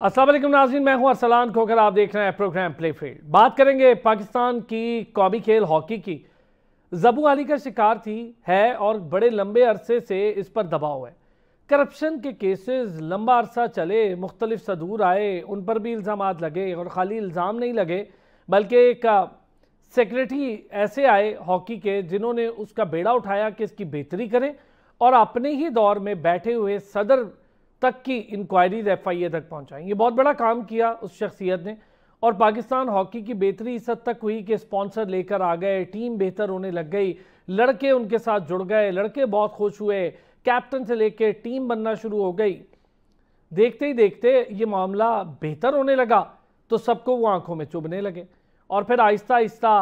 अस्सलाम वालेकुम नाज़रीन, मैं हूं अरसलान खोकर, आप देख रहे हैं प्रोग्राम प्ले फील्ड। बात करेंगे पाकिस्तान की कौमी खेल हॉकी की। जबू अली का शिकार थी है और बड़े लंबे अरसे से इस पर दबाव है। करप्शन के केसेस लंबा अरसा चले, मुख्तलिफ सदूर आए, उन पर भी इल्ज़ाम लगे और खाली इल्ज़ाम नहीं लगे बल्कि एक सेक्रेटरी ऐसे आए हॉकी के जिन्होंने उसका बेड़ा उठाया कि इसकी बेहतरी करें और अपने ही दौर में बैठे हुए सदर तक की इंक्वायरीज FIA तक पहुंचाएं। ये बहुत बड़ा काम किया उस शख्सियत ने और पाकिस्तान हॉकी की बेहतरी इस हद तक हुई कि स्पॉन्सर लेकर आ गए, टीम बेहतर होने लग गई, लड़के उनके साथ जुड़ गए, लड़के बहुत खुश हुए, कैप्टन से लेकर टीम बनना शुरू हो गई। देखते ही देखते ये मामला बेहतर होने लगा तो सबको वो आंखों में चुभने लगे और फिर आहिस्ता आहिस्ता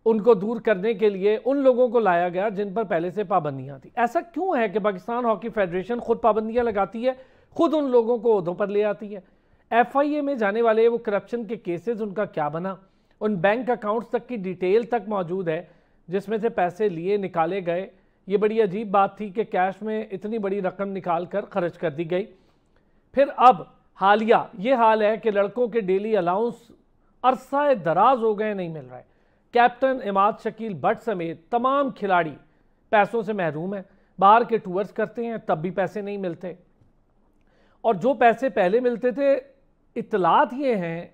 उनको दूर करने के लिए उन लोगों को लाया गया जिन पर पहले से पाबंदियां थी। ऐसा क्यों है कि पाकिस्तान हॉकी फेडरेशन खुद पाबंदियां लगाती है, खुद उन लोगों को ओहदों पर ले आती है? FIA में जाने वाले वो करप्शन के केसेस, उनका क्या बना? उन बैंक अकाउंट्स तक की डिटेल तक मौजूद है जिसमें से पैसे लिए निकाले गए। ये बड़ी अजीब बात थी कि कैश में इतनी बड़ी रकम निकाल कर खर्च कर दी गई। फिर अब हालिया ये हाल है कि लड़कों के डेली अलाउंस अरसा दराज हो गए, नहीं मिल रहा है। कैप्टन इमाद शकील भट्ट समेत तमाम खिलाड़ी पैसों से महरूम हैं, बाहर के टूर्स करते हैं तब भी पैसे नहीं मिलते और जो पैसे पहले मिलते थे इत्तलात ये हैं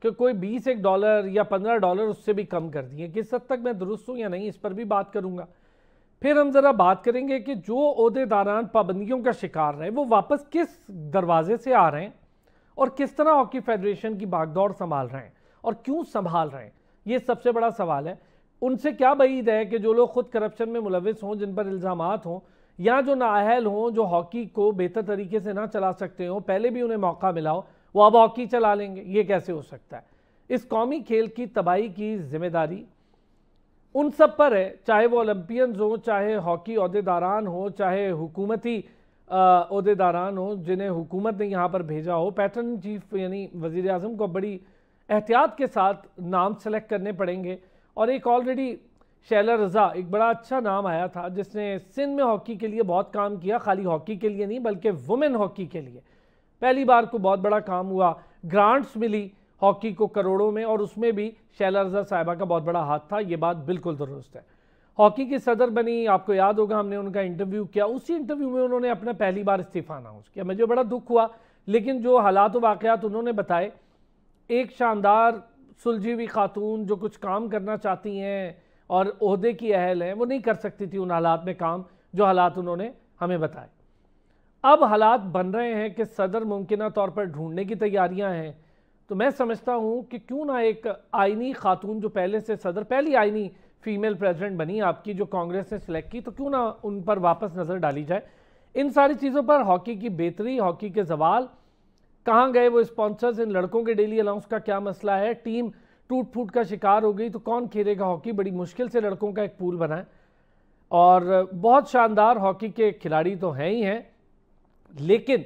कि कोई $20 या $15 उससे भी कम कर दिए। किस हद तक मैं दुरुस्त हूँ या नहीं, इस पर भी बात करूँगा। फिर हम ज़रा बात करेंगे कि जो ओहदेदारान पाबंदियों का शिकार रहे वो वापस किस दरवाजे से आ रहे हैं और किस तरह हॉकी फेडरेशन की भागदौड़ संभाल रहे हैं और क्यों संभाल रहे हैं, ये सबसे बड़ा सवाल है। उनसे क्या बईद है कि जो लोग खुद करप्शन में मुलविस हों, जिन पर इल्ज़ामात हों या जो नाअहल हों, जो हॉकी को बेहतर तरीके से ना चला सकते हों, पहले भी उन्हें मौका मिला हो, वो अब हॉकी चला लेंगे? ये कैसे हो सकता है? इस कौमी खेल की तबाही की जिम्मेदारी उन सब पर है, चाहे वो ओलंपियंस हो, चाहे हॉकी अहदेदारान हो, चाहे हुकूमती अहदेदारान हो जिन्हें हुकूमत ने यहाँ पर भेजा हो। पैटर्न चीफ यानी वज़ीर आज़म को बड़ी एहतियात के साथ नाम सेलेक्ट करने पड़ेंगे और एक ऑलरेडी शैला रज़ा, एक बड़ा अच्छा नाम आया था जिसने सिंध में हॉकी के लिए बहुत काम किया, खाली हॉकी के लिए नहीं बल्कि वुमेन हॉकी के लिए पहली बार को बहुत बड़ा काम हुआ, ग्रांट्स मिली हॉकी को करोड़ों में और उसमें भी शैला रज़ा साहिबा का बहुत बड़ा हाथ था। ये बात बिल्कुल दुरुस्त है। हॉकी की सदर बनी, आपको याद होगा हमने उनका इंटरव्यू किया, उसी इंटरव्यू में उन्होंने अपना पहली बार इस्तीफ़ा अनाउंस किया। मुझे बड़ा दुख हुआ, लेकिन जो हालात वाक़यात उन्होंने बताए, एक शानदार सुलझी हुई खातून जो कुछ काम करना चाहती हैं और ओहदे की अहल हैं, वो नहीं कर सकती थी उन हालात में काम जो हालात उन्होंने हमें बताए। अब हालात बन रहे हैं कि सदर मुमकिन तौर पर ढूंढने की तैयारियां हैं, तो मैं समझता हूं कि क्यों ना एक आइनी खातून जो पहले से सदर, पहली आइनी फीमेल प्रेसिडेंट बनी आपकी जो कांग्रेस ने सिलेक्ट की, तो क्यों ना उन पर वापस नज़र डाली जाए। इन सारी चीज़ों पर हॉकी की बेहतरी, हॉकी के जवाल, कहाँ गए वो स्पॉन्सर्स, इन लड़कों के डेली अलाउंस का क्या मसला है, टीम टूट फूट का शिकार हो गई तो कौन खेलेगा हॉकी, बड़ी मुश्किल से लड़कों का एक पूल बना है और बहुत शानदार हॉकी के खिलाड़ी तो हैं ही हैं, लेकिन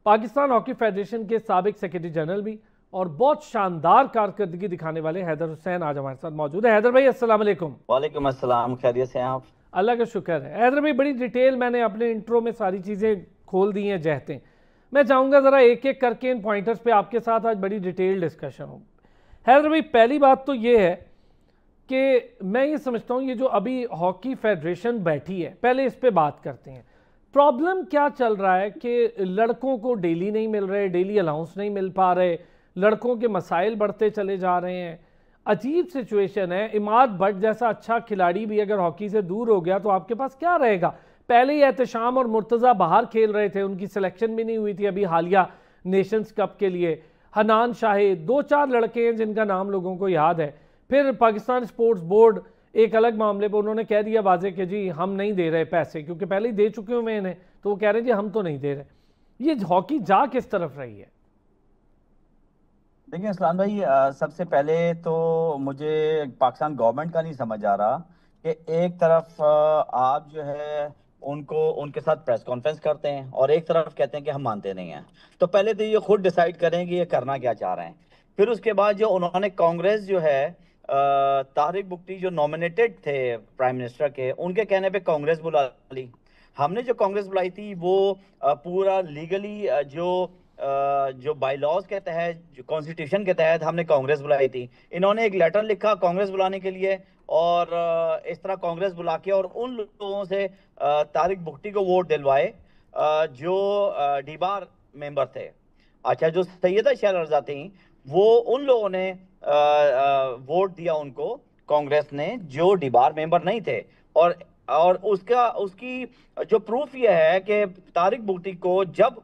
पाकिस्तान हॉकी फेडरेशन के साबिक सेक्रेटरी जनरल भी और बहुत शानदार कारकर्दगी दिखाने वाले हैदर हुसैन आज हमारे साथ मौजूद है। हैदर भाई अस्सलाम वालेकुम। वालेकुम अस्सलाम, खैरियत से हैं आप? अल्लाह का शुक्र है। हैदर भाई बड़ी डिटेल मैंने अपने इंट्रो में सारी चीज़ें खोल दी हैं जहतें, मैं चाहूँगा ज़रा एक एक करके इन पॉइंटर्स पे आपके साथ आज बड़ी डिटेल डिस्कशन हो। हैदर भाई पहली बात तो ये है कि मैं ये समझता हूँ ये जो अभी हॉकी फेडरेशन बैठी है, पहले इस पे बात करते हैं। प्रॉब्लम क्या चल रहा है कि लड़कों को डेली नहीं मिल रहे, डेली अलाउंस नहीं मिल पा रहे, लड़कों के मसाइल बढ़ते चले जा रहे हैं, अजीब सिचुएशन है। इमाद भट्ट जैसा अच्छा खिलाड़ी भी अगर हॉकी से दूर हो गया तो आपके पास क्या रहेगा? पहले ही एहतशाम और मुर्तज़ा बाहर खेल रहे थे, उनकी सिलेक्शन भी नहीं हुई थी अभी हालिया नेशंस कप के लिए। हनान शाहिद, 2-4 लड़के हैं जिनका नाम लोगों को याद है। फिर पाकिस्तान स्पोर्ट्स बोर्ड एक अलग मामले पर उन्होंने कह दिया वाजे कि जी हम नहीं दे रहे पैसे, क्योंकि पहले ही दे चुके हुए इन्हें, तो वो कह रहे हैं जी हम तो नहीं दे रहे। ये हॉकी जा किस तरफ रही है? देखिए असलान भाई, सबसे पहले तो मुझे पाकिस्तान गवर्नमेंट का नहीं समझ आ रहा कि एक तरफ आप जो है उनको उनके साथ प्रेस कॉन्फ्रेंस करते हैं और एक तरफ कहते हैं कि हम मानते नहीं हैं। तो पहले तो ये खुद डिसाइड करें कि ये करना क्या चाह रहे हैं। फिर उसके बाद जो उन्होंने कांग्रेस जो है, तारिक बुक्टी जो नॉमिनेटेड थे प्राइम मिनिस्टर के, उनके कहने पे कांग्रेस बुला ली। हमने जो कांग्रेस बुलाई थी वो पूरा लीगली जो जो बाईलॉज के तहत, जो कॉन्स्टिट्यूशन के तहत हमने कांग्रेस बुलाई थी, इन्होंने एक लेटर लिखा कांग्रेस बुलाने के लिए, और इस तरह कांग्रेस बुला के और उन लोगों से तारिक भुट्टी को वोट दिलवाए जो डीबार मेंबर थे। अच्छा, जो सैयदा शहला रज़ा थी, वो उन लोगों ने वोट दिया उनको, कांग्रेस ने, जो डीबार मेंबर नहीं थे। और उसकी जो प्रूफ ये है कि तारिक भुट्टी को जब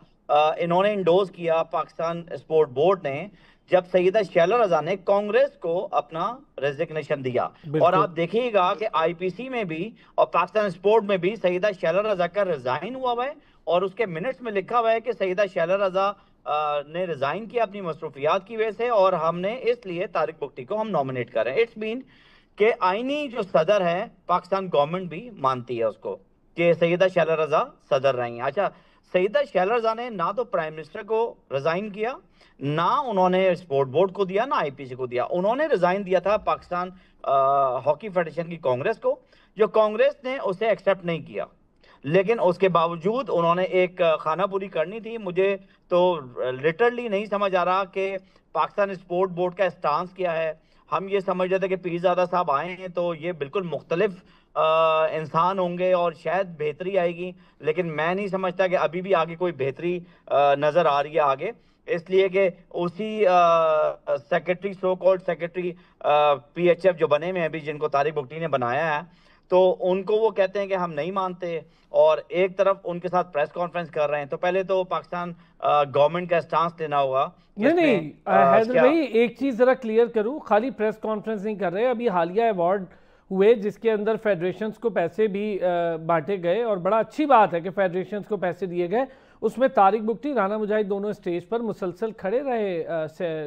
इन्होंने इंडोर्स किया, पाकिस्तान स्पोर्ट बोर्ड ने, जब सैयदा शैला रजा ने कांग्रेस को अपना रेजिग्नेशन दिया। और आप देखिएगा कि आईपीसी में भी और पाकिस्तान स्पोर्ट में भी सैयदा शैला रजा का रिजाइन हुआ है, और उसके मिनट्स में लिखा हुआ है कि सैयदा शैला रजा ने रिजाइन किया अपनी मसरूफियात की वजह से, और हमने इसलिए तारिक भुट्टी को हम नॉमिनेट कर रहे हैं। इट्स मीन कि आईनी जो सदर है पाकिस्तान गवर्नमेंट भी मानती है उसको कि सैयदा शैला रजा सदर रही हैं। अच्छा, सैयदा शैला रजा ने ना तो प्राइम मिनिस्टर को रिजाइन किया, ना उन्होंने स्पोर्ट बोर्ड को दिया, ना आईपीसी को दिया। उन्होंने रिजाइन दिया था पाकिस्तान हॉकी फेडरेशन की कांग्रेस को, जो कांग्रेस ने उसे एक्सेप्ट नहीं किया। लेकिन उसके बावजूद उन्होंने एक खाना पूरी करनी थी। मुझे तो लिटरली नहीं समझ आ रहा कि पाकिस्तान स्पोर्ट बोर्ड का स्टांस क्या है। हम ये समझ रहे थे कि पीरजादा साहब आए हैं तो ये बिल्कुल मुख्तलिफ इंसान होंगे और शायद बेहतरी आएगी, लेकिन मैं नहीं समझता कि अभी भी आगे कोई बेहतरी नज़र आ रही है आगे। इसलिए कि उसी secretary, so called secretary PHF जो बने हुए हैं अभी, जिनको तारिक भुट्टी ने बनाया है, तो उनको वो कहते हैं कि हम नहीं मानते, और एक तरफ उनके साथ प्रेस कॉन्फ्रेंस कर रहे हैं। तो पहले तो पाकिस्तान गवर्नमेंट का स्टांस लेना होगा। नहीं हैदर भाई, एक चीज जरा क्लियर करूं, खाली प्रेस कॉन्फ्रेंस नहीं कर रहे। अभी हालिया अवार्ड हुए जिसके अंदर फेडरेशंस को पैसे भी बांटे गए, और बड़ा अच्छी बात है कि फेडरेशंस को पैसे दिए गए। उसमें तारिक भुट्टी, राना मुजाहिद दोनों स्टेज पर मुसलसल खड़े रहे,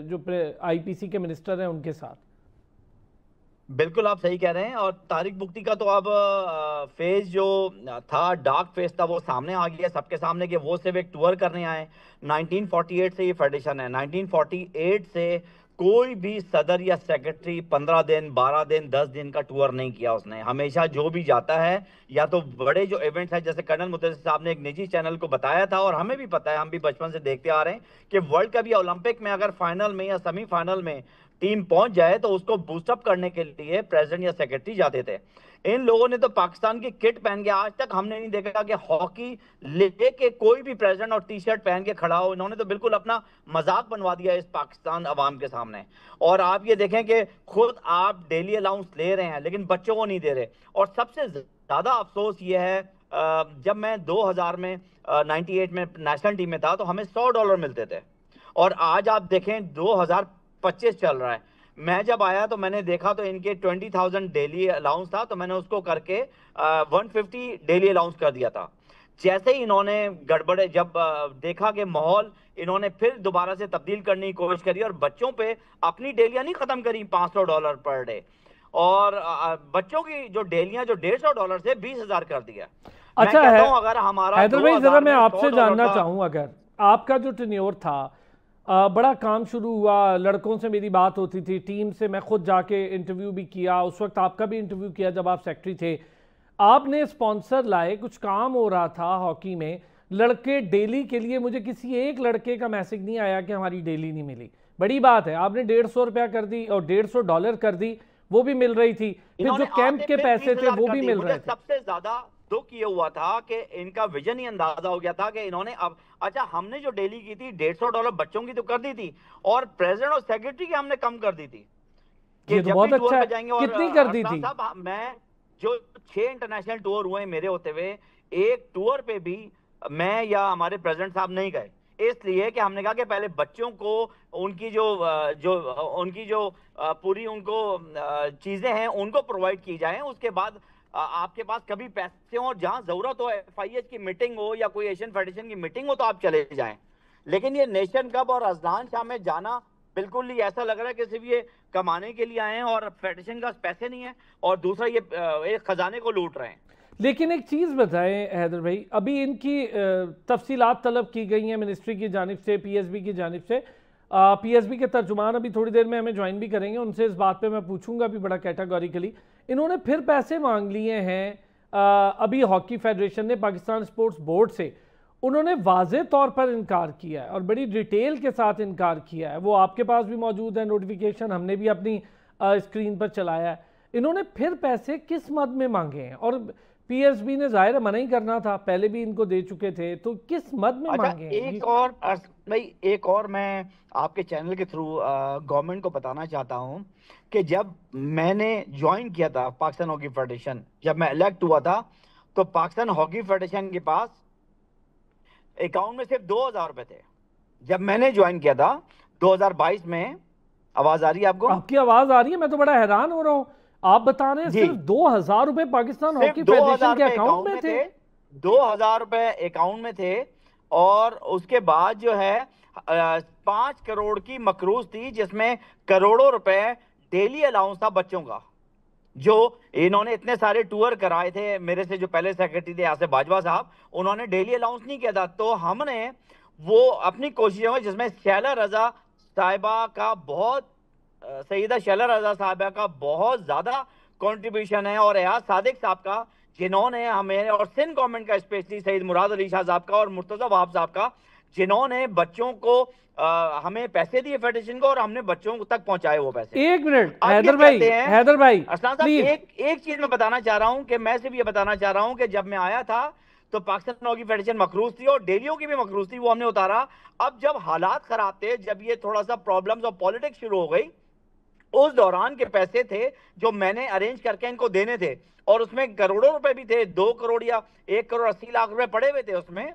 जो आईपीसी के मिनिस्टर हैं उनके साथ। बिल्कुल आप सही कह रहे हैं। और तारिक भुट्टी का तो अब फेज जो था, डार्क फेज था, वो सामने आ गया सबके सामने कि वो सिर्फ एक टूर करने आए। 1948 से ये फेडरेशन है। 1948 से कोई भी सदर या सेक्रेटरी 15 दिन, 12 दिन, 10 दिन का टूर नहीं किया उसने। हमेशा जो भी जाता है, या तो बड़े जो इवेंट्स हैं, जैसे कर्नल मुतसिर साहब ने एक निजी चैनल को बताया था, और हमें भी पता है, हम भी बचपन से देखते आ रहे हैं कि वर्ल्ड कप या ओलंपिक में अगर फाइनल में या सेमीफाइनल में टीम पहुंच जाए तो उसको बूस्टअप करने के लिए प्रेसिडेंट या सेक्रेटरी जाते थे। इन लोगों ने तो पाकिस्तान की किट पहन के, आज तक हमने नहीं देखा कि हॉकी लेके कोई भी प्रेसिडेंट और टी शर्ट पहन के खड़ा हो। इन्होंने तो बिल्कुल अपना मजाक बनवा दिया इस पाकिस्तान अवाम के सामने। और आप ये देखें कि खुद आप डेली अलाउंस ले रहे हैं, लेकिन बच्चों को नहीं दे रहे। और सबसे ज्यादा अफसोस ये है, जब मैं 2000 में 98 में नेशनल टीम में था, तो हमें $100 मिलते थे, और आज आप देखें 2025 चल रहा है। मैं जब आया तो मैंने देखा तो इनके 20,000 डेली अलाउंस था, तो मैंने उसको करके 150 डेली अलाउंस कर दिया था। जैसे ही इन्होंने गड़बड़े, जब देखा कि माहौल, इन्होंने फिर दोबारा से तब्दील करने की कोशिश करी, और बच्चों पे अपनी डेलियां नहीं खत्म करी $500 पर डे, और बच्चों की जो डेलियां जो $150 से 20,000 कर दिया। अच्छा मैं कहता हूं, अगर हमारा हैदर भाई, जरा मैं आपसे जानना चाहूँ, अगर आपका जो टेन्योर था, बड़ा काम शुरू हुआ, लड़कों से मेरी बात होती थी, टीम से मैं खुद जाके इंटरव्यू भी किया, उस वक्त आपका भी इंटरव्यू किया जब आप सेक्रेटरी थे। आपने स्पॉन्सर लाए, कुछ काम हो रहा था हॉकी में, लड़के डेली के लिए, मुझे किसी एक लड़के का मैसेज नहीं आया कि हमारी डेली नहीं मिली। बड़ी बात है, आपने $150 कर दी और $150 कर दी, वो भी मिल रही थी। फिर जो कैंप के पैसे थे वो भी मिल रहे थे। सबसे ज्यादा दुख ये हुआ था कि इनका विजन ही अंदाजा हो गया था कि इन्होंने अब, अच्छा, हमने जो डेली की थी $150 बच्चों की तो कर दी थी, और प्रेसिडेंट और सेक्रेटरी की हमने कम कर दी थी। ये तो बहुत अच्छा है। कितनी कर दी थी? मैं जो 6 इंटरनेशनल टूर हुए मेरे होते हुए, एक टूर पे भी मैं या हमारे प्रेसिडेंट साहब नहीं गए, इसलिए कि हमने कहा कि पहले बच्चों को उनकी जो पूरी उनको चीजें हैं उनको प्रोवाइड की जाए, उसके बाद आपके पास कभी पैसे हो और जहां जरूरत हो, FIH की मीटिंग हो या कोई एशियन फेडरेशन की मीटिंग हो, तो आप चले जाएं। लेकिन ये नेशन कप और अजलान शाह में जाना बिल्कुल ही ऐसा लग रहा है कि सिर्फ ये कमाने के लिए आए हैं और फेडरेशन का पैसे नहीं है, और दूसरा ये एक खजाने को लूट रहे हैं। लेकिन एक चीज़ बताएं हैदर भाई, अभी इनकी तफसीलात तलब की गई हैं मिनिस्ट्री की जानिब से, PSB की जानिब से। PSB के तर्जुमान अभी थोड़ी देर में हमें ज्वाइन भी करेंगे, उनसे इस बात पे मैं पूछूंगा भी बड़ा कैटेगोरिकली। इन्होंने फिर पैसे मांग लिए हैं अभी हॉकी फेडरेशन ने पाकिस्तान स्पोर्ट्स बोर्ड से, उन्होंने वाज़े तौर पर इनकार किया है और बड़ी डिटेल के साथ इनकार किया है। वो आपके पास भी मौजूद है नोटिफिकेशन, हमने भी अपनी स्क्रीन पर चलाया है। इन्होंने फिर पैसे किस मद में मांगे हैं? और पीएसबी ने जाहिर मना ही करना था, पहले भी इनको दे चुके थे, तो किस मद में मांगे हैं? एक और भाई, एक और मैं आपके चैनल के थ्रू गवर्नमेंट को बताना चाहता हूं कि जब मैंने ज्वाइन किया था पाकिस्तान हॉकी फेडरेशन, जब मैं इलेक्ट हुआ था, तो पाकिस्तान हॉकी फेडरेशन के पास अकाउंट में सिर्फ 2000 रुपए थे जब मैंने ज्वाइन किया था 2022 में। आवाज आ रही है आपको? आपकी आवाज आ रही है, मैं तो बड़ा हैरान हो रहा हूँ। आप बता रहे हैं सिर्फ 2000 रुपए पाकिस्तान हॉकी फेडरेशन के अकाउंट में थे? 2000 रुपए अकाउंट में थे। और उसके बाद जो है 5 करोड़ की मकरूज थी, जिसमें करोड़ों रुपए डेली अलाउंस था बच्चों का। जो इन्होंने इतने सारे टूर कराए थे, मेरे से जो पहले सेक्रेटरी थे आसिफ बाजवा साहब, उन्होंने डेली अलाउंस नहीं किया था। तो हमने वो अपनी कोशिशों में, जिसमें शैला रजा साहिबा का बहुत, सईदा शैला रजा साहिबा का बहुत ज्यादा कंट्रीब्यूशन है, और एयाज सादिक साहब का, जिन्होंने हमें, और सिंध गवर्नमेंट का स्पेशली सईद मुराद अली शाह साहब का और मुर्तजा वहाब साहब का, जिन्होंने बच्चों को हमें पैसे दिए फेडरेशन को, और हमने बच्चों तक पहुंचाए वो पैसे। एक मिनट हैदर भाई असलान साहब, एक चीज मैं बताना चाह रहा हूं, कि मैं सिर्फ ये बताना चाह रहा हूं कि जब मैं आया था तो पाकिस्तान हॉकी फेडरेशन मकरूज थी और डेलियों की भी मकरूज थी, वो हमने उतारा। अब जब हालात खराब थे, जब ये थोड़ा सा प्रॉब्लम्स और पॉलिटिक्स शुरू हो गई, उस दौरान के पैसे थे जो मैंने अरेंज करके इनको देने थे, और उसमें करोड़ों रुपए भी थे, 2 करोड़ या 1 करोड़ 80 लाख रुपए पड़े हुए थे उसमें।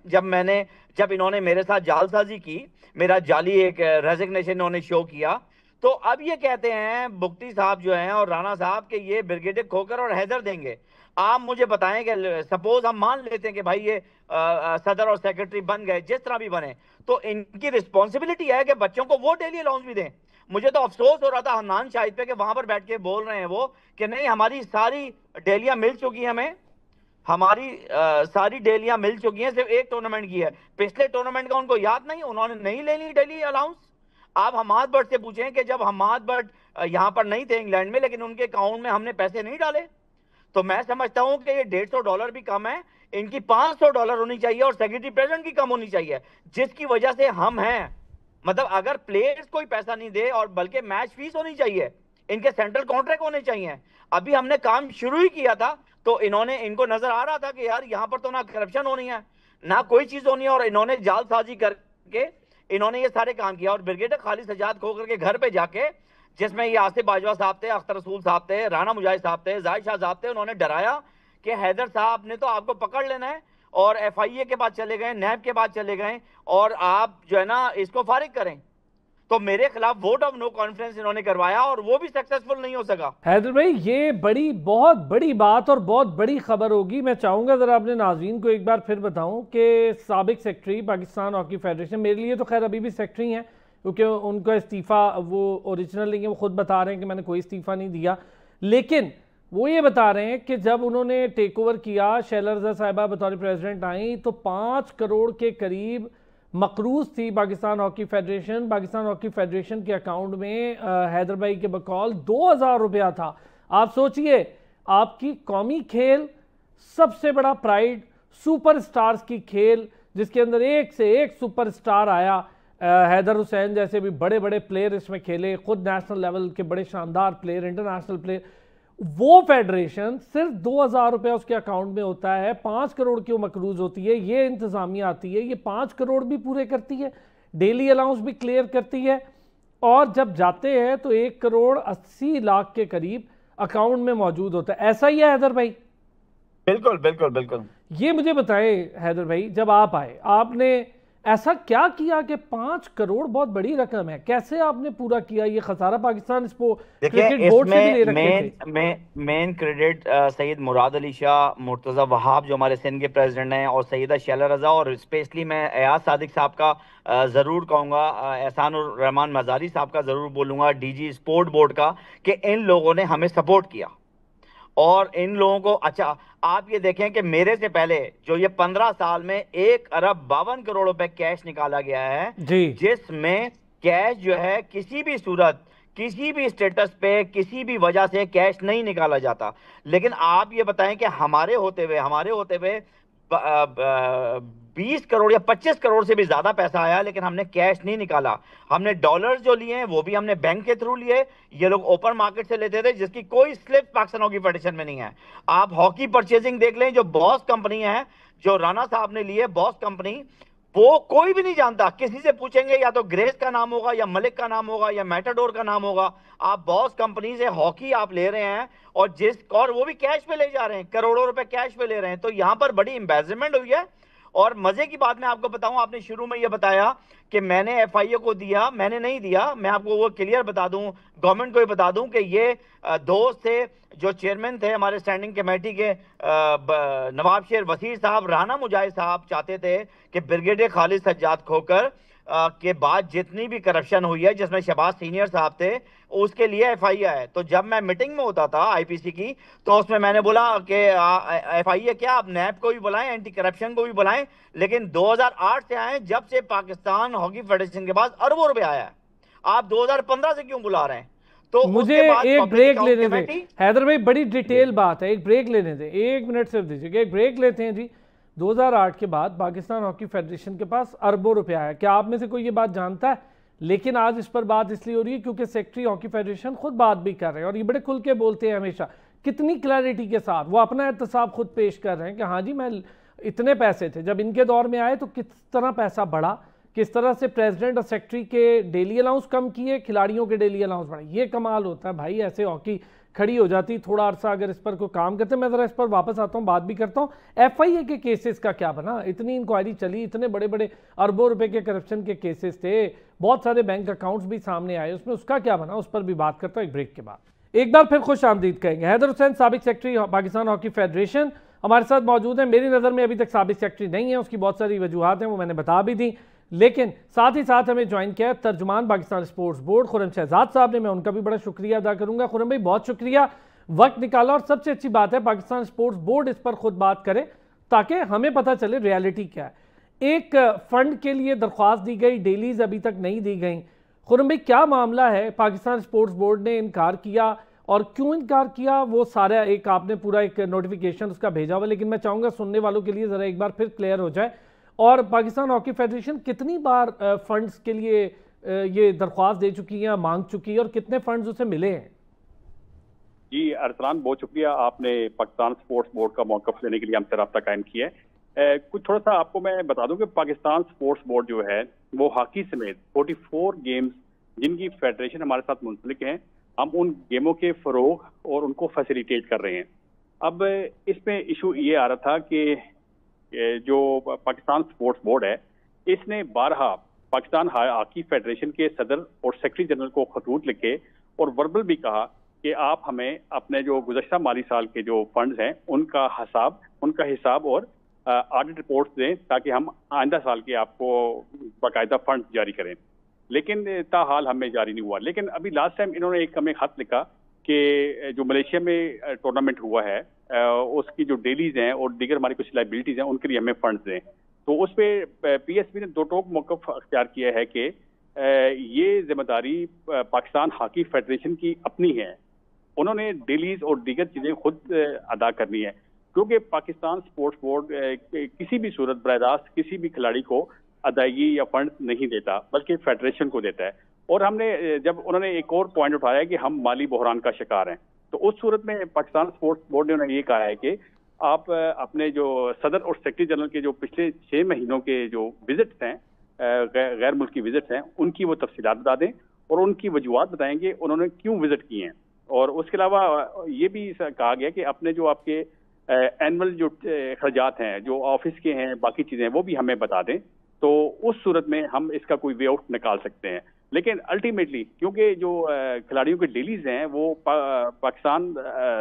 जब इन्होंने मेरे साथ जालसाजी की, मेरा जाली एक रेजिग्नेशन इन्होंने शो किया, तो अब ये कहते हैं बुगटी साहब जो हैं और राणा साहब के ये ब्रिगेडियर खोकर और हैदर देंगे। आप मुझे बताएं कि सपोज हम मान लेते हैं कि भाई ये सदर और सेक्रेटरी बन गए, जिस तरह भी बने, तो इनकी रिस्पॉन्सिबिलिटी है कि बच्चों को वो डेली अलाउंस भी दें। मुझे तो अफसोस हो रहा था हन्नान शाहिद पे, कि वहां पर बैठ के बोल रहे हैं वो कि नहीं, हमारी सारी डेलियां मिल चुकी हैं, हमें हमारी सारी डेलियां मिल चुकी हैं, सिर्फ एक टूर्नामेंट की है, पिछले टूर्नामेंट का उनको याद नहीं, उन्होंने नहीं ले ली डेली अलाउंस। आप हमाद भट्ट से पूछें कि जब हमाद भट्ट यहां पर नहीं थे इंग्लैंड में, लेकिन उनके अकाउंट में हमने पैसे नहीं डाले, तो मैं समझता हूं कि ये $150 भी कम है, इनकी $500 होनी चाहिए, और सेक्रेटरी प्रेसिडेंट की कम होनी चाहिए, जिसकी वजह से हम हैं। मतलब अगर प्लेयर्स कोई पैसा नहीं दे, और बल्कि मैच फीस होनी चाहिए, इनके सेंट्रल कॉन्ट्रैक्ट होने चाहिए। अभी हमने काम शुरू ही किया था, तो इनको नजर आ रहा था कि यार यहां पर तो ना करप्शन होनी है, ना कोई चीज होनी है, और इन्होंने जालसाजी करके इन्होंने ये सारे काम किया। और ब्रिगेडियर खालिद सजाद खोकर के घर पे जाके, जिसमें ये आसिफ बाजवा साहब थे, अख्तर रसूल साहब थे, राना मुजाहिद साहब थे, जाहिद शाह साहब थे, उन्होंने डराया कि हैदर साहब ने तो आपको पकड़ लेना है, और एफआईए के बाद चले गए, नैब के बाद चले गए, और आप जो है ना इसको फारिग करें। तो मेरे खिलाफ वोट ऑफ नो कॉन्फिडेंस इन्होंने करवाया, और वो भी सक्सेसफुल नहीं हो सका। हैदर भाई, ये बहुत बड़ी बात और बहुत बड़ी खबर होगी। मैं चाहूंगा जरा अपने नाज़रीन को एक बार फिर बताऊं कि साबिक सेक्रेटरी पाकिस्तान हॉकी फेडरेशन, मेरे लिए तो खैर अभी भी सेक्रेटरी हैं, क्योंकि उनका इस्तीफ़ा वो ओरिजिनल नहीं है, वो खुद बता रहे हैं कि मैंने कोई इस्तीफ़ा नहीं दिया, लेकिन वो ये बता रहे हैं कि जब उन्होंने टेक ओवर किया, शैला रज़ा साहिबा बतौर प्रेसिडेंट आई, तो 5 करोड़ के करीब मकरूज थी पाकिस्तान हॉकी फेडरेशन के अकाउंट में। हैदर भाई के बकौल 2000 रुपया था। आप सोचिए, आपकी कौमी खेल, सबसे बड़ा प्राइड, सुपरस्टार्स की खेल, जिसके अंदर एक से एक सुपरस्टार आया, हैदर हुसैन जैसे भी बड़े बड़े प्लेयर इसमें खेले, खुद नेशनल लेवल के बड़े शानदार प्लेयर, इंटरनेशनल प्लेयर, वो फेडरेशन सिर्फ 2000 रुपया उसके अकाउंट में होता है, 5 करोड़ की मकरूज होती है, ये इंतजामिया आती है, ये 5 करोड़ भी पूरे करती है, डेली अलाउंस भी क्लियर करती है, और जब जाते हैं तो 1 करोड़ 80 लाख के करीब अकाउंट में मौजूद होता है। ऐसा ही है हैदर भाई? बिल्कुल बिल्कुल बिल्कुल। ये मुझे बताएं हैदर भाई, जब आप आए, आपने ऐसा क्या किया कि 5 करोड़ बहुत बड़ी रकम है, कैसे आपने पूरा किया ये खसारा? पाकिस्तान इसको क्रिकेट बोर्ड से भी ले रखे थे। मेन क्रेडिट सईद मुराद अली शाह, मुर्तजा वहाब जो हमारे सिंध के प्रेसिडेंट हैं, और सईदा शैला रजा, और स्पेशली मैं एयाज सादिक साहब का जरूर कहूंगा, एहसानुर रहमान मजारी साहब का जरूर बोलूंगा, डीजी स्पोर्ट बोर्ड का, कि इन लोगों ने हमें सपोर्ट किया। और इन लोगों को, अच्छा आप ये देखें कि मेरे से पहले जो ये 15 साल में 1 अरब 52 करोड़ रुपए कैश निकाला गया है, जिसमें कैश जो है किसी भी सूरत, किसी भी स्टेटस पे, किसी भी वजह से कैश नहीं निकाला जाता। लेकिन आप ये बताएं कि हमारे होते हुए 20 करोड़ या 25 करोड़ से भी ज्यादा पैसा आया, लेकिन हमने कैश नहीं निकाला। हमने डॉलर्स जो लिए हैं वो भी हमने बैंक के थ्रू लिए। ये लोग ओपन मार्केट से लेते थे, जिसकी कोई स्लिप पाकिस्तान हॉकी फेडरेशन में नहीं है। आप हॉकी परचेजिंग देख लें, जो बॉस कंपनी है, जो राणा साहब ने ली है बॉस कंपनी, वो कोई भी नहीं जानता। किसी से पूछेंगे या तो ग्रेस का नाम होगा, या मलिक का नाम होगा, या मैटाडोर का नाम होगा। आप बॉस कंपनी से हॉकी आप ले रहे हैं, और वो भी कैश पे ले जा रहे हैं, करोड़ों रुपए कैश पे ले रहे हैं। तो यहां पर बड़ी एम्बेजमेंट हुई है। और मजे की बात मैं आपको बताऊं, आपने शुरू में यह बताया कि मैंने एफआईए को दिया, मैंने नहीं दिया। मैं आपको वो क्लियर बता दूं, गवर्नमेंट को भी बता दूं कि ये दोस्त थे, जो चेयरमैन थे हमारे स्टैंडिंग कमेटी के, नवाब शेर वसीर साहब, राना मुजाहिद साहब चाहते थे कि ब्रिगेडियर खालिद सज्जाद खोकर के बाद जितनी भी करप्शन हुई है, जिसमें शहबाज सीनियर साहब थे, उसके लिए एफआईए है। तो जब मैं मीटिंग में होता था आईपीसी की, तो उसमें मैंने बोला कि एफआईए क्या, आप नैब को भी बुलाएं, एंटी करप्शन को भी बुलाएं। लेकिन 2008 से आए, जब से पाकिस्तान हॉकी फेडरेशन के पास अरबों रुपए आया है। आप 2015 से क्यों बुला रहे हैं? तो मुझे एक ब्रेक लेने दें हैदर भाई, बड़ी डिटेल बात है, एक ब्रेक लेने दें, 1 मिनट सिर्फ दीजिएगा, एक ब्रेक लेते हैं जी। 2008 के बाद पाकिस्तान हॉकी फेडरेशन के पास अरबों रुपया है, क्या आप में से कोई ये बात जानता है? लेकिन आज इस पर बात इसलिए हो रही है क्योंकि सेक्रेटरी हॉकी फेडरेशन खुद बात भी कर रहे हैं और ये बड़े खुल के बोलते हैं हमेशा, कितनी क्लैरिटी के साथ वो अपना एहतसाब खुद पेश कर रहे हैं कि हाँ जी मैं इतने पैसे थे जब इनके दौर में आए, तो किस तरह पैसा बढ़ा, किस तरह से प्रेसिडेंट और सेक्रेटरी के डेली अलाउंस कम किए, खिलाड़ियों के डेली अलाउंस बढ़े। ये कमाल होता है भाई, ऐसे हॉकी खड़ी हो जाती। थोड़ा अरसा अगर इस पर कोई काम करते, मैं जरा इस पर वापस आता हूँ, बात भी करता हूँ। एफआईए के केसेस का क्या बना? इतनी इंक्वायरी चली, इतने बड़े बड़े अरबों रुपए के करप्शन के केसेस थे, बहुत सारे बैंक अकाउंट्स भी सामने आए, उसमें उसका क्या बना, उस पर भी बात करता हूँ एक ब्रेक के बाद। एक बार फिर खुश आमदीद कहेंगे। हैदर हुसैन, साबिक सेक्रेटरी पाकिस्तान हॉकी फेडरेशन, हमारे साथ मौजूद है। मेरी नज़र में अभी तक साबिक सेक्रेटरी नहीं है, उसकी बहुत सारी वजूहत हैं, वो मैंने बता भी दी। लेकिन साथ ही साथ हमें ज्वाइन किया है तर्जुमान पाकिस्तान स्पोर्ट्स बोर्ड खुर्रम शहजाद साहब ने। मैं उनका भी बड़ा शुक्रिया अदा करूंगा। खुर्रम भाई बहुत शुक्रिया, वक्त निकाला, और सबसे अच्छी बात है पाकिस्तान स्पोर्ट्स बोर्ड इस पर खुद बात करे ताकि हमें पता चले रियलिटी क्या है। एक फंड के लिए दरख्वास्त दी गई, डेलीज अभी तक नहीं दी गई। खुर्रम भाई क्या मामला है? पाकिस्तान स्पोर्ट्स बोर्ड ने इनकार किया, और क्यों इनकार किया वो सारा एक आपने पूरा एक नोटिफिकेशन उसका भेजा हुआ, लेकिन मैं चाहूंगा सुनने वालों के लिए जरा एक बार फिर क्लियर हो जाए। और पाकिस्तान हॉकी फेडरेशन कितनी बार फंड्स के लिए ये दरख्वास्त दे चुकी है, मांग चुकी है, और कितने फंड्स उसे मिले हैं? जी अरसलान, बहुत शुक्रिया, आपने पाकिस्तान स्पोर्ट्स बोर्ड का मौक़िफ़ लेने के लिए हमसे रब्ता कायम किया है। कुछ थोड़ा सा आपको मैं बता दूं कि पाकिस्तान स्पोर्ट्स बोर्ड जो है वो हॉकी समेत 44 गेम्स जिनकी फेडरेशन हमारे साथ मुंसलिक हैं, हम उन गेमों के फ़रोग और उनको फैसिलिटेट कर रहे हैं। अब इसमें इशू ये आ रहा था कि जो पाकिस्तान स्पोर्ट्स बोर्ड है, इसने बारहा पाकिस्तान हॉकी फेडरेशन के सदर और सेक्रेटरी जनरल को खतूत लिखे और वर्बल भी कहा कि आप हमें अपने जो गुज़श्ता माली साल के जो फंड्स हैं उनका हिसाब और ऑडिट रिपोर्ट्स दें, ताकि हम आइंदा साल के आपको बाकायदा फंड जारी करें। लेकिन ताहाल हमें जारी नहीं हुआ। लेकिन अभी लास्ट टाइम इन्होंने एक हमें खत लिखा कि जो मलेशिया में टूर्नामेंट हुआ है उसकी जो डेलीज हैं और दीगर हमारी कुछ लाइबिलिटीज हैं उनके लिए हमें फंड्स दें। तो उस पर पीएसबी ने दो टोक मौक़िफ़ अख्तियार किया है कि ये जिम्मेदारी पाकिस्तान हॉकी फेडरेशन की अपनी है, उन्होंने डेलीज और दीगर चीज़ें खुद अदा करनी है, क्योंकि पाकिस्तान स्पोर्ट्स बोर्ड किसी भी सूरत बराह किसी भी खिलाड़ी को अदायगी या फंड नहीं देता, बल्कि फेडरेशन को देता है। और हमने जब उन्होंने एक और पॉइंट उठाया कि हम माली बहरान का शिकार हैं, तो उस सूरत में पाकिस्तान स्पोर्ट्स बोर्ड ने उन्हें ये कहा है कि आप अपने जो सदर और सेक्रेटरी जनरल के जो पिछले 6 महीनों के जो विजिट्स हैं, गैर मुल्की विजिट्स हैं, उनकी वो तफसीलात बता दें और उनकी वजूहत बताएंगे उन्होंने क्यों विजिट किए हैं। और उसके अलावा ये भी कहा गया कि अपने जो आपके एनुअल जो खर्चात हैं, जो ऑफिस के हैं, बाकी चीज़ें वो भी हमें बता दें, तो उस सूरत में हम इसका कोई वे आउट निकाल सकते हैं। लेकिन अल्टीमेटली क्योंकि जो खिलाड़ियों के डेलीज हैं वो पाकिस्तान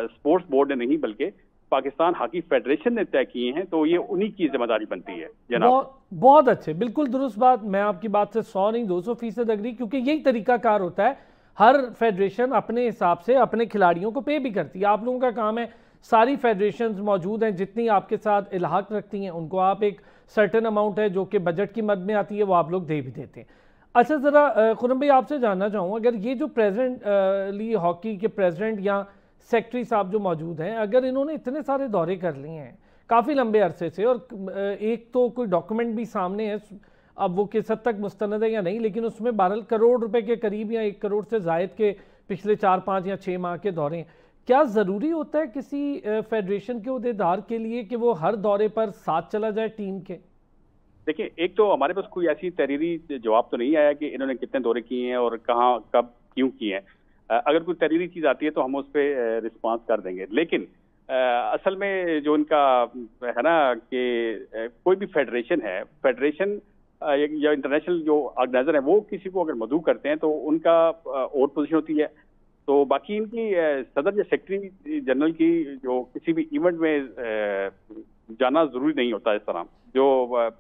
स्पोर्ट्स बोर्ड ने नहीं बल्कि पाकिस्तान हॉकी फेडरेशन ने तय किए हैं, तो ये उन्हीं की जिम्मेदारी बनती है जनाब। बहुत अच्छे, बिल्कुल दुरुस्त बात। मैं आपकी बात से 100 नहीं 200% अग्री, क्योंकि यही तरीकाकार होता है। हर फेडरेशन अपने हिसाब से अपने खिलाड़ियों को पे भी करती है। आप लोगों का काम है, सारी फेडरेशंस मौजूद हैं जितनी आपके साथ इलाहाक रखती हैं, उनको आप एक सर्टेन अमाउंट है जो कि बजट की मद में आती है वो आप लोग दे भी देते हैं। अच्छा, ज़रा खुर्रम भाई आपसे जानना चाहूँ, अगर ये जो प्रेजेंटली हॉकी के प्रेसिडेंट या सेक्रेटरी साहब जो मौजूद हैं, अगर इन्होंने इतने सारे दौरे कर लिए हैं, काफ़ी लंबे अरसे से, और एक तो कोई डॉक्यूमेंट भी सामने है, अब वो किस हद तक मुस्तनद है या नहीं, लेकिन उसमें 12 करोड़ रुपए के करीब या 1 करोड़ से जायद के पिछले 4, 5 या 6 माह के दौरे हैं। क्या ज़रूरी होता है किसी फेडरेशन के ओहदेदार के लिए कि वो हर दौरे पर साथ चला जाए टीम के? देखिए, एक तो हमारे पास कोई ऐसी तहरीरी जवाब तो नहीं आया कि इन्होंने कितने दौरे किए हैं और कहाँ, कब, क्यों किए हैं। अगर कोई तहरीरी चीज़ आती है तो हम उस पर रिस्पांस कर देंगे। लेकिन असल में जो इनका है ना कि कोई भी फेडरेशन है, फेडरेशन या इंटरनेशनल जो ऑर्गेनाइजर है, वो किसी को अगर मदऊ करते हैं तो उनका और पोजीशन होती है। तो बाकी इनकी सदर या सेक्रेटरी जनरल की जो किसी भी इवेंट में जाना जरूरी नहीं होता। इस तरह जो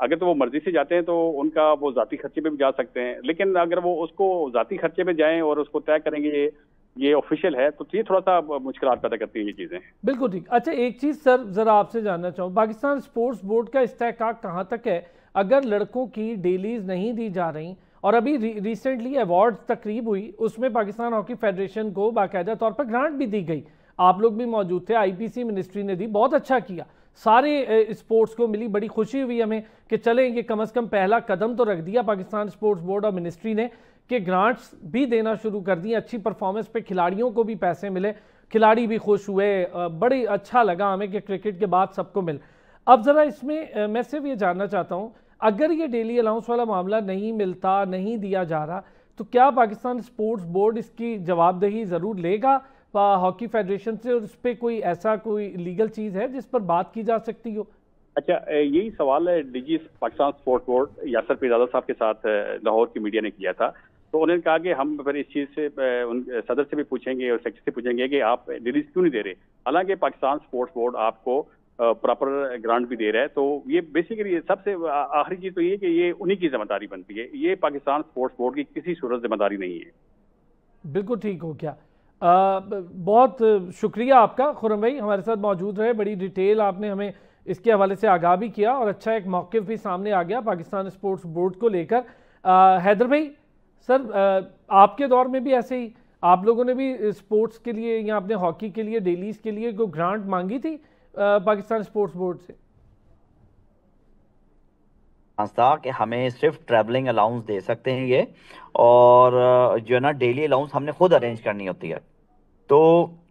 अगर तो वो मर्जी से जाते हैं तो उनका वो जाती खर्चे पे भी जा सकते हैं, लेकिन अगर वो उसको जाती खर्चे में जाएं और उसको तय करेंगे ये ऑफिशियल है, तो ये थोड़ा सा मुश्किल पैदा करती है ये चीज़ें। बिल्कुल ठीक। अच्छा, एक चीज़ सर ज़रा आपसे जानना चाहूँ, पाकिस्तान स्पोर्ट्स बोर्ड का इस्तेहकाक कहाँ तक है? अगर लड़कों की डेलीज नहीं दी जा रही, और अभी रिसेंटली अवार्ड तकरीब हुई, उसमें पाकिस्तान हॉकी फेडरेशन को बाकायदा तौर पर ग्रांट भी दी गई, आप लोग भी मौजूद थे, आईपीसी मिनिस्ट्री ने दी, बहुत अच्छा किया, सारे स्पोर्ट्स को मिली, बड़ी खुशी हुई हमें कि चलें ये कम से कम पहला कदम तो रख दिया पाकिस्तान स्पोर्ट्स बोर्ड और मिनिस्ट्री ने कि ग्रांट्स भी देना शुरू कर दिए, अच्छी परफॉर्मेंस पे खिलाड़ियों को भी पैसे मिले, खिलाड़ी भी खुश हुए, बड़ी अच्छा लगा हमें कि क्रिकेट के बाद सबको मिल। अब ज़रा इसमें मैं सिर्फ ये जानना चाहता हूँ, अगर ये डेली अलाउंस वाला मामला नहीं मिलता, नहीं दिया जा रहा, तो क्या पाकिस्तान स्पोर्ट्स बोर्ड इसकी जवाबदेही ज़रूर लेगा हॉकी फेडरेशन से, और उस पर कोई ऐसा कोई लीगल चीज़ है जिस पर बात की जा सकती हो? अच्छा, यही सवाल है DG Pakistan sports board Yasir Pirzada साहब के साथ लाहौर की मीडिया ने किया था। तो उन्होंने कहा कि हम फिर इस चीज़ से उन सदर से भी पूछेंगे और सेक्रेटरी से पूछेंगे कि आप रिलीज क्यों नहीं दे रहे। हालांकि पाकिस्तान स्पोर्ट्स बोर्ड आपको प्रॉपर ग्रांट भी दे रहा है। तो ये बेसिकली सबसे आखिरी चीज़ तो ये कि ये उन्हीं की जिम्मेदारी बनती है, ये पाकिस्तान स्पोर्ट्स बोर्ड की किसी सूरत जिम्मेदारी नहीं है। बिल्कुल ठीक हो गया। बहुत शुक्रिया आपका खुर्रम भाई, हमारे साथ मौजूद रहे, बड़ी डिटेल आपने हमें इसके हवाले से आगाह भी किया और अच्छा एक मौक़िफ़ भी सामने आ गया पाकिस्तान स्पोर्ट्स बोर्ड को लेकर। हैदर भाई सर, आपके दौर में भी ऐसे ही आप लोगों ने भी स्पोर्ट्स के लिए या अपने हॉकी के लिए डेलीज के लिए कोई ग्रांट मांगी थी पाकिस्तान स्पोर्ट्स बोर्ड से? था कि हमें सिर्फ ट्रैवलिंग अलाउंस दे सकते हैं ये, और जो है ना डेली अलाउंस हमने खुद अरेंज करनी होती है। तो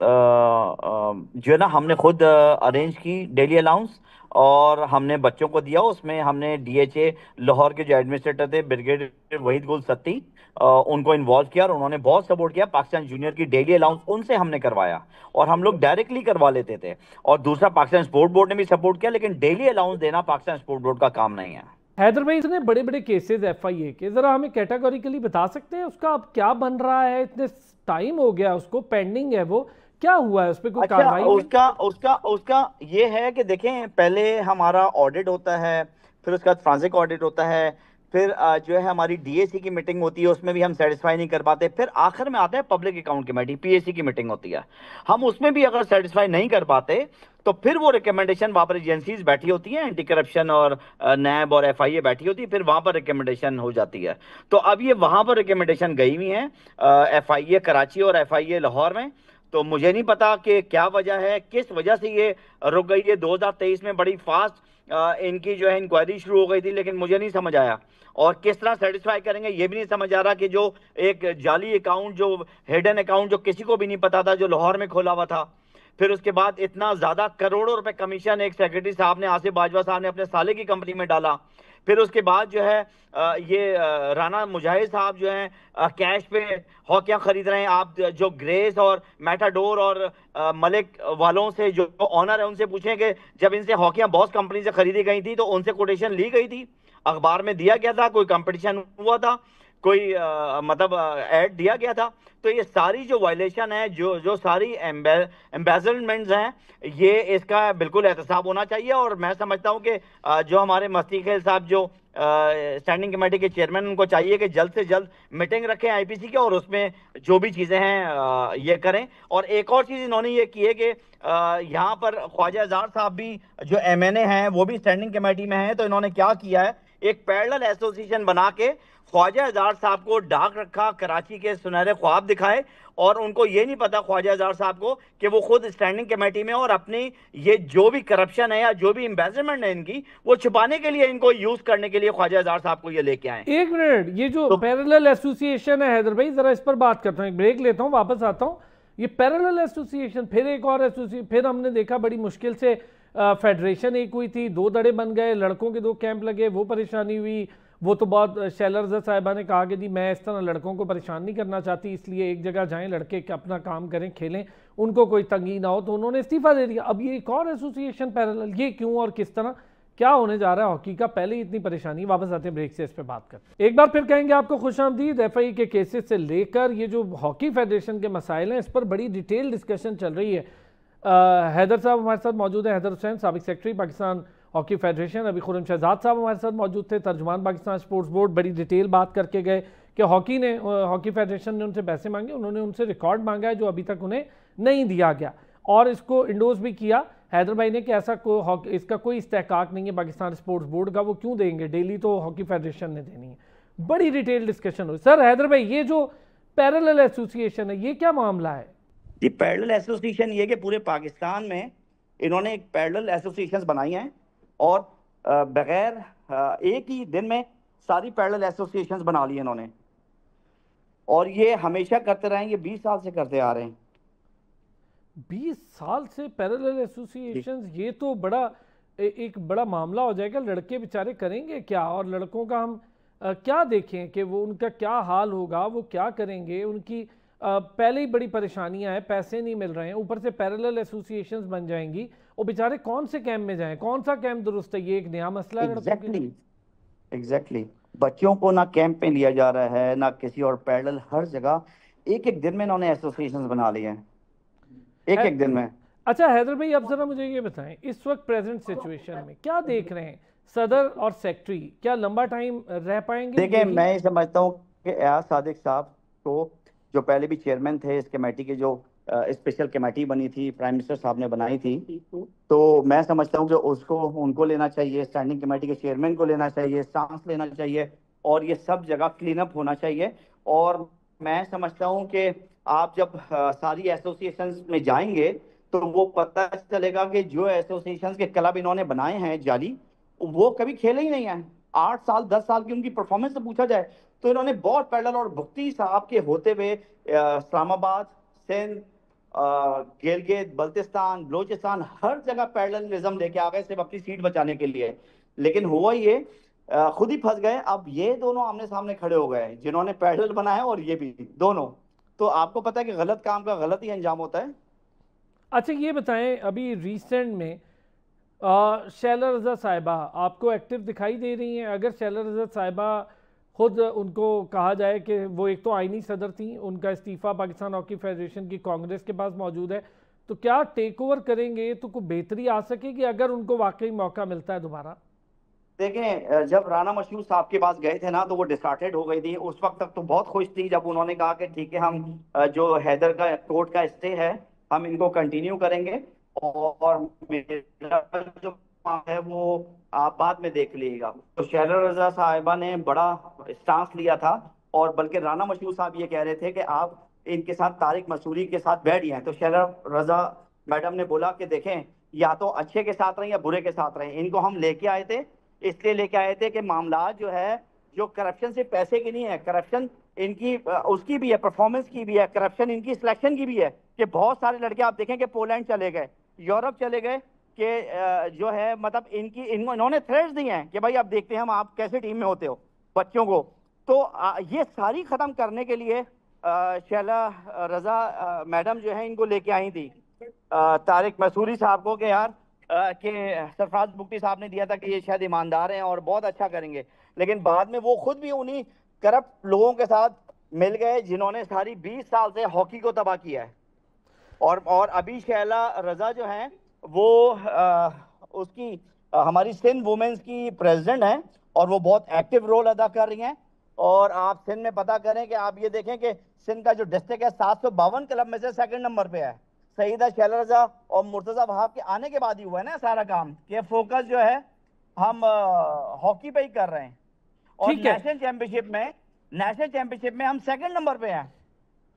जो है ना हमने खुद अरेंज की डेली अलाउंस, और हमने बच्चों को दिया। उसमें हमने डीएचए लाहौर के जो एडमिनिस्ट्रेटर थे ब्रिगेडियर वहीद गुल सत्ती, उनको इन्वॉल्व किया और उन्होंने बहुत सपोर्ट किया। पाकिस्तान जूनियर की डेली अलाउंस उनसे हमने करवाया और हम लोग डायरेक्टली करवा लेते थे। और दूसरा पाकिस्तान स्पोर्ट बोर्ड ने भी सपोर्ट किया, लेकिन डेली अलाउंस देना पाकिस्तान स्पोर्ट बोर्ड का काम नहीं है। हैदर भाई, इतने बड़े बड़े केसेस एफआईए के, जरा हमें कैटेगोरिकली बता सकते हैं उसका अब क्या बन रहा है? इतने टाइम हो गया उसको, पेंडिंग है, वो क्या हुआ है उस पर कोई कार्रवाई? उसका ये है कि देखें, पहले हमारा ऑडिट होता है, फिर उसका फ्रांसिक ऑडिट होता है, फिर जो है हमारी डीएसी की मीटिंग होती है, उसमें भी हम सेटिस्फाई नहीं कर पाते, फिर आखिर में आता है पब्लिक अकाउंट कमेटी पीएसी की मीटिंग होती है, हम उसमें भी अगर सेटिस्फाई नहीं कर पाते तो फिर वो रिकमेंडेशन वहां पर एजेंसीज बैठी होती हैं, एंटी करप्शन और नैब और एफआईए बैठी होती है, फिर वहां पर रिकमेंडेशन हो जाती है। तो अब ये वहां पर रिकमेंडेशन गई हुई है एफआईए कराची और एफआईए लाहौर में। तो मुझे नहीं पता कि क्या वजह है, किस वजह से ये रुक गई है। 2023 में बड़ी फास्ट इनकी जो है इंक्वायरी शुरू हो गई थी, लेकिन मुझे नहीं समझ आया, और किस तरह सेटिस्फाई करेंगे ये भी नहीं समझ आ रहा कि जो एक जाली अकाउंट, जो हिडन अकाउंट, जो किसी को भी नहीं पता था, जो लाहौर में खोला हुआ था, फिर उसके बाद इतना ज्यादा करोड़ों रुपए कमीशन एक सेक्रेटरी साहब ने, आसिफ बाजवा साहब ने अपने साले की कंपनी में डाला। फिर उसके बाद जो है ये राना मुजाहिद साहब जो है कैश पे हॉकियां खरीद रहे हैं। आप जो ग्रेस और मैटाडोर और मलिक वालों से जो ऑनर है उनसे पूछें कि जब इनसे हॉकियां बॉस कंपनी से खरीदी गई थी तो उनसे कोटेशन ली गई थी, अखबार में दिया गया था, कोई कंपटीशन हुआ था, कोई मतलब ऐड दिया गया था। तो ये सारी जो वायलेशन है, जो सारी एम्बेजलमेंट्स हैं, ये इसका बिल्कुल एहतसाब होना चाहिए। और मैं समझता हूं कि जो हमारे मस्ती खेल साहब जो स्टैंडिंग कमेटी के चेयरमैन, उनको चाहिए कि जल्द से जल्द मीटिंग रखें आईपीसी की और उसमें जो भी चीज़ें हैं ये करें। और एक और चीज़ इन्होंने ये की है कि यहाँ पर ख्वाजा अज़ार साहब भी जो एमएनए हैं वो भी स्टैंडिंग कमेटी में हैं। तो इन्होंने क्या किया है, एक पैरेलल एसोसिएशन बना के ख्वाजा अज़ार साहब को डाक रखा, कराची के सुनहरे ख्वाब दिखाए, और उनको ये नहीं पता ख्वाजा अज़ार साहब को कि वो खुद स्टैंडिंग कमेटी में, और अपनी ये जो भी करप्शन है या जो भी एम्बेसडमेंट है इनकी, वो छुपाने के लिए, इनको यूज करने के लिए ख्वाजा अज़ार साहब को ये लेके आए। एक मिनट, ये जो पैरेलल एसोसिएशन है हैदर भाई, जरा इस पर बात करता हूँ, एक ब्रेक लेता हूँ, वापस आता हूँ। ये पैरेलल एसोसिएशन, फिर एक और एसोसिएशन, फिर हमने देखा बड़ी मुश्किल से फेडरेशन एक हुई थी, 2 धड़े बन गए, लड़कों के 2 कैंप लगे, वो परेशानी हुई। वो तो बहुत शैला रज़ा साहिबा ने कहा कि जी मैं इस तरह लड़कों को परेशान नहीं करना चाहती, इसलिए एक जगह जाएं, लड़के अपना काम करें, खेलें, उनको कोई तंगी ना हो, तो उन्होंने इस्तीफा दे दिया। अब ये एक और एसोसिएशन पैरेलल, ये क्यों और किस तरह, क्या होने जा रहा है हॉकी का? पहले ही इतनी परेशानी। वापस आते हैं ब्रेक से, इस पर बात करते हैं। एक बार फिर कहेंगे आपको खुशामदीद। एफआई के केसेस से लेकर ये जो हॉकी फेडरेशन के मसाइल हैं, इस पर बड़ी डिटेल डिस्कशन चल रही है। हैदर साहब हमारे साथ मौजूद हैं, हैदर हुसैन, साबिक सेक्रेटरी पाकिस्तान हॉकी फेडरेशन। अभी खुर्रम शहजाद साहब हमारे साथ मौजूद थे, तर्जुमान पाकिस्तान स्पोर्ट्स बोर्ड। बड़ी डिटेल बात करके गए कि हॉकी फेडरेशन ने उनसे पैसे मांगे, उन्होंने उनसे रिकॉर्ड मांगा है जो अभी तक उन्हें नहीं दिया गया, और इसको इंडोर्स भी किया हैदर भाई ने कि ऐसा इसका कोई इस्तेहकाक नहीं है पाकिस्तान स्पोर्ट्स बोर्ड का, वो क्यों देंगे, डेली तो हॉकी फेडरेशन ने देनी है। बड़ी डिटेल डिस्कशन हुई। सर हैदर भाई, ये जो पैरेलल एसोसिएशन है, ये क्या मामला है? जी, पैरेलल एसोसिएशन ये कि पूरे पाकिस्तान में इन्होंने एक पैरेलल एसोसिएशंस बनाई हैं, और बगैर एक ही दिन में सारी पैरेलल एसोसिएशंस बना ली इन्होंने, और ये हमेशा करते रहे, ये 20 साल से करते आ रहे हैं। 20 साल से पैरेलल एसोसिएशंस, ये तो बड़ा एक बड़ा मामला हो जाएगा। लड़के बेचारे करेंगे क्या, और लड़कों का हम क्या देखें कि वो उनका क्या हाल होगा, वो क्या करेंगे? उनकी पहले ही बड़ी परेशानियां हैं, पैसे नहीं मिल रहे हैं, ऊपर से पैरेलल एसोसिएशंस बन जाएंगी, वो बेचारे कौन से कैंप में जाएं, कौन सा कैंप दुरुस्त है? ये एक नया मसला है। एग्जैक्टली बच्चों को ना कैंप में लिया जा रहा है, ना किसी और पैरेलल, हर जगह एक एक दिन में इन्होंने एसोसिएशंस बना लिए हैं, एक एक दिन में। अच्छा हैदर भाई, अब जरा मुझे ये बताएं, इस वक्त प्रेजेंट सिचुएशन में क्या देख रहे हैं? सदर और सेक्रेटरी क्या लंबा टाइम रह पाएंगे? देखिए, मैं ये समझता हूँ कि एयाज सादिक साहब को, जो पहले भी चेयरमैन थे इस कमेटी के, जो स्पेशल कमेटी बनी थी, प्राइम मिनिस्टर साहब ने बनाई थी, तो मैं समझता हूँ कि उनको लेना चाहिए, स्टैंडिंग कमेटी के चेयरमैन को लेना चाहिए, सांस लेना चाहिए, और ये सब जगह क्लीन अप होना चाहिए। और मैं समझता हूँ कि आप जब सारी एसोसिएशंस में जाएंगे तो वो पता चलेगा कि जो एसोसिएशंस के क्लब इन्होंने बनाए हैं जाली, वो कभी खेले ही नहीं है। 8 साल 10 साल की उनकी परफॉर्मेंस से पूछा जाए तो इन्होंने बहुत पैरेलल, और भुक्ती साहब के होते हुए इस्लामाबाद, सिंध, गिलगित, बल्तिस्तान, बलोचिस्तान, हर जगह पैरेललिज्म लेके आ गए सिर्फ अपनी सीट बचाने के लिए। लेकिन हुआ ये, खुद ही फंस गए। अब ये दोनों आमने सामने खड़े हो गए, जिन्होंने पैरेलल बनाया और ये भी दोनों। तो आपको पता है कि गलत काम का गलत ही अंजाम होता है। अच्छा ये बताएं, अभी रिसेंट में शैला रज़ा साहिबा आपको एक्टिव दिखाई दे रही हैं? अगर शैला रज़ा साहिबा खुद, उनको कहा जाए कि वो एक तो आईनी सदर थी, उनका इस्तीफ़ा पाकिस्तान हॉकी फेडरेशन की कांग्रेस के पास मौजूद है, तो क्या टेक ओवर करेंगे तो कोई बेहतरी आ सकेगी अगर उनको वाकई मौका मिलता है दोबारा? देखें, जब राना मशहूर साहब के पास गए थे ना, तो वो डिसहार्टेड हो गई थी। उस वक्त तक तो बहुत खुश थी जब उन्होंने कहा कि ठीक है, हम जो हैदर का कोर्ट का स्टे है हम इनको कंटिन्यू करेंगे, और मेरा जो है वो आप बाद में देख लीजिएगा। तो शैला रज़ा साहिबा ने बड़ा स्टांस लिया था, और बल्कि राना मशहूर साहब ये कह रहे थे कि आप इनके साथ तारिक मसूरी के साथ बैठ गए। तो शैला रज़ा मैडम ने बोला कि देखें, या तो अच्छे के साथ रहें या बुरे के साथ रहें। इनको हम लेके आए थे, इसलिए लेके आए थे कि मामला जो है, जो करप्शन सिर्फ पैसे की नहीं है, करप्शन इनकी उसकी भी है, परफॉर्मेंस की भी है, करप्शन इनकी सिलेक्शन की भी है। कि बहुत सारे लड़के आप देखें कि पोलैंड चले गए, यूरोप चले गए, कि जो है मतलब इन्होंने थ्रेट्स दिए हैं कि भाई अब देखते हैं हम आप कैसे टीम में होते हो बच्चों को। तो ये सारी खत्म करने के लिए शैला रज़ा मैडम जो है इनको लेके आई थी तारिक मसूरी साहब को, कि यार कि सरफराज बुख्ती साहब ने दिया था कि ये शायद ईमानदार हैं और बहुत अच्छा करेंगे। लेकिन बाद में वो खुद भी उन्हीं करप्ट लोगों के साथ मिल गए जिन्होंने सारी 20 साल से हॉकी को तबाह किया है। और अभी शैला रज़ा जो हैं वो उसकी हमारी सिंध वुमेन्स की प्रेसिडेंट हैं, और वो बहुत एक्टिव रोल अदा कर रही हैं। और आप सिंध में पता करें कि आप ये देखें कि सिंध का जो डिस्ट्रिक्ट है 752 क्लब में से 2nd नंबर पे है। सईदा शैला रज़ा और मुर्तज़ा वहाब के आने के बाद ही हुआ है ना सारा काम। कि फोकस जो है हम हॉकी पे ही कर रहे हैं, और ठीक है। नेशनल चैंपियनशिप में हम सेकंड नंबर पे हैं।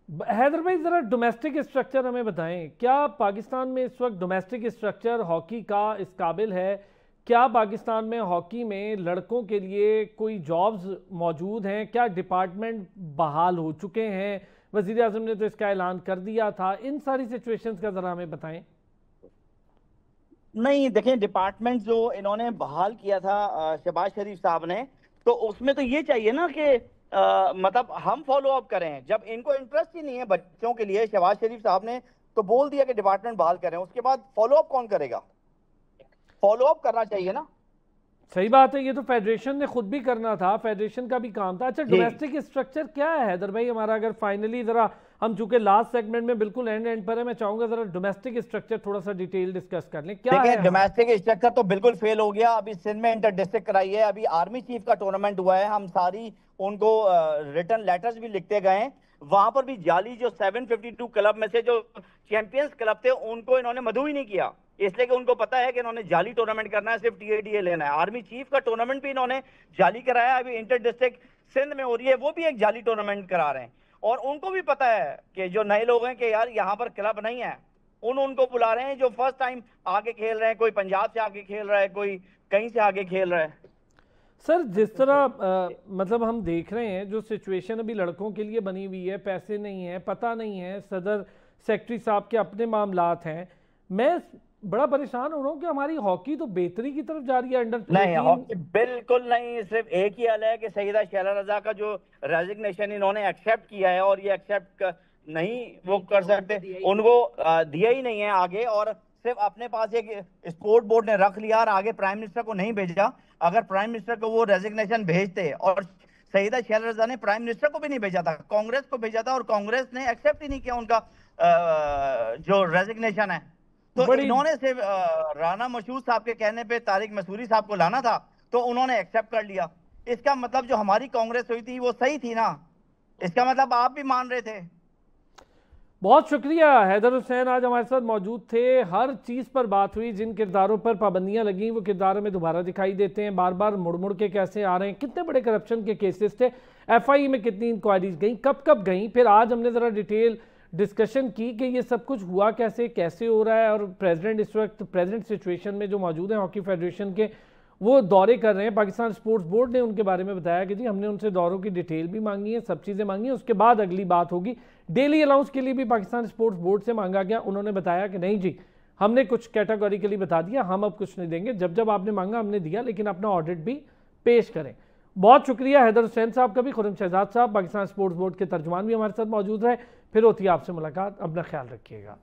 हैदर भाई जरा डोमेस्टिक स्ट्रक्चर हमें बताएं, क्या पाकिस्तान में इस वक्त डोमेस्टिक स्ट्रक्चर हॉकी का इस काबिल है? क्या पाकिस्तान में हॉकी में लड़कों के लिए कोई जॉब्स मौजूद हैं? क्या डिपार्टमेंट बहाल हो चुके हैं? वज़ीर आज़म ने तो इसका ऐलान कर दिया था। इन सारी सिचुएशंस का जरा हमें बताएं। नहीं, देखें, डिपार्टमेंट जो इन्होंने बहाल किया था शहबाज शरीफ साहब ने, तो उसमें तो ये चाहिए ना कि मतलब हम फॉलो अप करें। जब इनको इंटरेस्ट ही नहीं है बच्चों के लिए, शहबाज शरीफ साहब ने तो बोल दिया कि डिपार्टमेंट बहाल करें, उसके बाद फॉलो अप कौन करेगा? फॉलो अप करना चाहिए ना। सही बात है, ये तो फेडरेशन ने खुद भी करना था, फेडरेशन का भी काम था। अच्छा, डोमेस्टिक स्ट्रक्चर क्या है हैदर भाई हमारा? अगर फाइनली जरा हम चूंकि लास्ट सेगमेंट में बिल्कुल एंड पर है, मैं चाहूंगा जरा डोमेस्टिक स्ट्रक्चर थोड़ा सा डिटेल डिस्कस कर लें, क्या है? डोमेस्टिक स्ट्रक्चर तो बिल्कुल फेल हो गया। अभी सिंध में इंटर डिस्ट्रिक्ट कराई है, अभी आर्मी चीफ का टूर्नामेंट हुआ है, हम सारी उनको रिटर्न लेटर्स भी लिखते गए। वहां पर भी जाली जो 752 क्लब में से जो चैंपियंस क्लब थे उनको इन्होंने मदऊ ही नहीं किया, इसलिए कि उनको पता है कि इन्होंने जाली टूर्नामेंट करना है, सिर्फ टीएडीए लेना है। आर्मी चीफ का टूर्नामेंट भी इन्होंने जाली कराया, अभी इंटर डिस्ट्रिक्ट सिंध में हो रही है, वो भी एक जाली टूर्नामेंट करा रहे हैं। और उनको भी पता है कि जो नए लोग हैं कि यार यहाँ पर क्लब नहीं है, उनको बुला रहे हैं जो फर्स्ट टाइम आगे खेल रहे हैं। कोई पंजाब से आगे खेल रहा है, कोई कहीं से आगे खेल रहा है। सर जिस तरह मतलब हम देख रहे हैं जो सिचुएशन अभी लड़कों के लिए बनी हुई है, पैसे नहीं है, पता नहीं है, सदर सेक्रेटरी साहब के अपने मामलात हैं। मैं बड़ा परेशान हो रहा हूँ कि हमारी हॉकी तो बेहतरी की तरफ जा रही है। अंडर नहीं, हॉकी बिल्कुल नहीं। सिर्फ एक ही हल है कि सईदा शहला रजा का जो रेजिग्नेशन इन्होंने एक्सेप्ट किया है, और ये एक्सेप्ट नहीं वो कर सकते, उनको दिया ही नहीं है आगे, और सिर्फ अपने पास एक स्पोर्ट बोर्ड ने रख लिया और आगे प्राइम मिनिस्टर को नहीं भेजा। अगर प्राइम मिनिस्टर को वो रेजिग्नेशन भेजते, और सईदा शहला रजा ने प्राइम मिनिस्टर को भी नहीं भेजा था, कांग्रेस को भेजा था, और कांग्रेस ने एक्सेप्ट ही नहीं किया उनका जो रेजिग्नेशन है। तो इन्होंने सिर्फ राना मशहूद साहब के कहने पे तारिक मसूरी साहब को लाना था, तो उन्होंने एक्सेप्ट कर लिया। इसका मतलब जो हमारी कांग्रेस हुई थी वो सही थी ना, इसका मतलब आप भी मान रहे थे। बहुत शुक्रिया हैदर हुसैन, आज हमारे साथ मौजूद थे। हर चीज़ पर बात हुई, जिन किरदारों पर पाबंदियां लगी वो किरदार में दोबारा दिखाई देते हैं, बार बार मुड़ मुड़ के कैसे आ रहे हैं, कितने बड़े करप्शन के केसेस थे, एफआई में कितनी इंक्वायरीज गई, कब कब गई। फिर आज हमने ज़रा डिटेल डिस्कशन की कि ये सब कुछ हुआ कैसे, कैसे हो रहा है, और प्रेसिडेंट इस वक्त प्रेजेंट सिचुएशन में जो मौजूद हैं हॉकी फेडरेशन के, वो दौरे कर रहे हैं। पाकिस्तान स्पोर्ट्स बोर्ड ने उनके बारे में बताया कि जी हमने उनसे दौरों की डिटेल भी मांगी है, सब चीज़ें मांगी हैं, उसके बाद अगली बात होगी। डेली अलाउंस के लिए भी पाकिस्तान स्पोर्ट्स बोर्ड से मांगा गया, उन्होंने बताया कि नहीं जी हमने कुछ कैटेगोरिकली बता दिया, हम अब कुछ नहीं देंगे, जब जब आपने मांगा हमने दिया, लेकिन अपना ऑडिट भी पेश करें। बहुत शुक्रिया हैदर हुसैन साहब का भी। खुर्रम शहजाद साहब पाकिस्तान स्पोर्ट्स बोर्ड के तर्जुमान भी हमारे साथ मौजूद रहे। फिर होती है आपसे मुलाकात, अपना ख्याल रखिएगा।